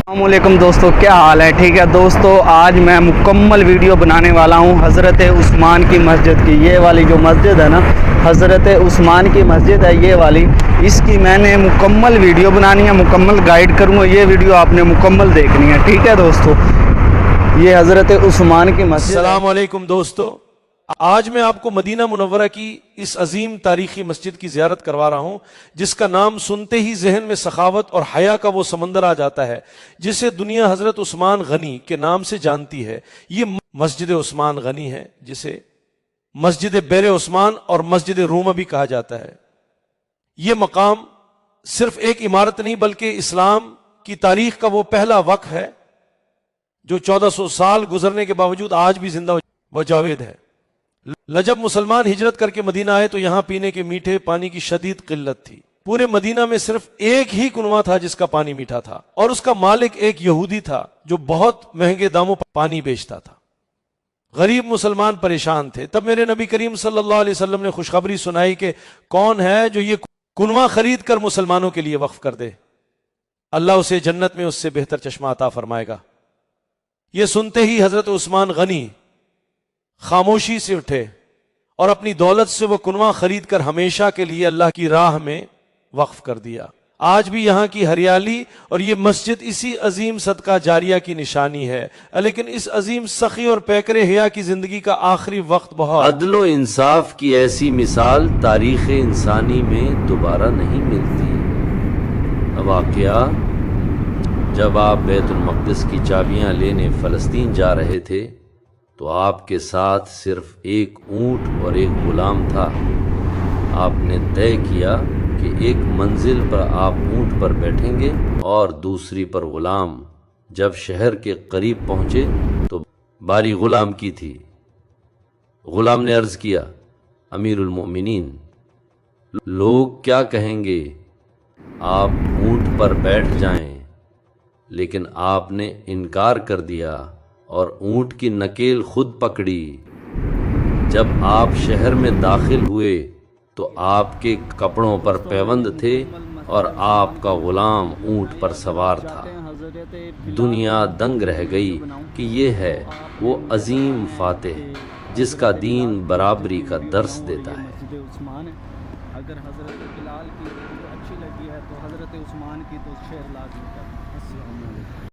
السلام علیکم دوستو، کیا حال ہے؟ ٹھیک ہے دوستو، آج میں مکمل ویڈیو بنانے والا ہوں حضرت عثمان کی مسجد کی۔ یہ والی جو مسجد ہے نا، حضرت عثمان کی مسجد ہے یہ والی، اس کی میں نے مکمل ویڈیو بنانی ہے، مکمل گائیڈ کروں گا۔ یہ ویڈیو آپ نے مکمل دیکھنی ہے، ٹھیک ہے دوستو۔ یہ حضرت عثمان کی مسجد ہے۔ السلام علیکم دوستو، آج میں آپ کو مدینہ منورہ کی اس عظیم تاریخی مسجد کی زیارت کروا رہا ہوں، جس کا نام سنتے ہی ذہن میں سخاوت اور حیا کا وہ سمندر آ جاتا ہے جسے دنیا حضرت عثمان غنی کے نام سے جانتی ہے۔ یہ مسجد عثمان غنی ہے، جسے مسجد بیر عثمان اور مسجد رومہ بھی کہا جاتا ہے۔ یہ مقام صرف ایک عمارت نہیں بلکہ اسلام کی تاریخ کا وہ پہلا وقف ہے جو 1400 سال گزرنے کے باوجود آج بھی زندہ و جاوید ہے۔ جب مسلمان ہجرت کر کے مدینہ آئے تو یہاں پینے کے میٹھے پانی کی شدید قلت تھی۔ پورے مدینہ میں صرف ایک ہی کنواں تھا جس کا پانی میٹھا تھا، اور اس کا مالک ایک یہودی تھا جو بہت مہنگے داموں پر پانی بیچتا تھا۔ غریب مسلمان پریشان تھے۔ تب میرے نبی کریم صلی اللہ علیہ وسلم نے خوشخبری سنائی کہ کون ہے جو یہ کنواں خرید کر مسلمانوں کے لیے وقف کر دے، اللہ اسے جنت میں اس سے بہتر چشمہ عطا فرمائے گا۔ یہ سنتے ہی حضرت عثمان غنی خاموشی سے اٹھے اور اپنی دولت سے وہ کنواں خرید کر ہمیشہ کے لیے اللہ کی راہ میں وقف کر دیا۔ آج بھی یہاں کی ہریالی اور یہ مسجد اسی عظیم صدقہ جاریہ کی نشانی ہے، لیکن اس عظیم سخی اور پیکرے حیا کی زندگی کا آخری وقت بہت عدل و انصاف کی ایسی مثال تاریخ انسانی میں دوبارہ نہیں ملتی۔ واقعہ جب آپ بیت المقدس کی چابیاں لینے فلسطین جا رہے تھے تو آپ کے ساتھ صرف ایک اونٹ اور ایک غلام تھا۔ آپ نے طے کیا کہ ایک منزل پر آپ اونٹ پر بیٹھیں گے اور دوسری پر غلام۔ جب شہر کے قریب پہنچے تو باری غلام کی تھی۔ غلام نے عرض کیا، امیر المؤمنین، لوگ کیا کہیں گے؟ آپ اونٹ پر بیٹھ جائیں۔ لیکن آپ نے انکار کر دیا اور اونٹ کی نکیل خود پکڑی۔ جب آپ شہر میں داخل ہوئے تو آپ کے کپڑوں پر پیوند تھے اور آپ کا غلام اونٹ پر سوار تھا۔ دنیا دنگ رہ گئی کہ یہ ہے وہ عظیم فاتح جس کا دین برابری کا درس دیتا ہے۔ اگر حضرت بلال کی اچھی لگی ہے تو حضرت عثمان کی تو شعر لازمی کرنا۔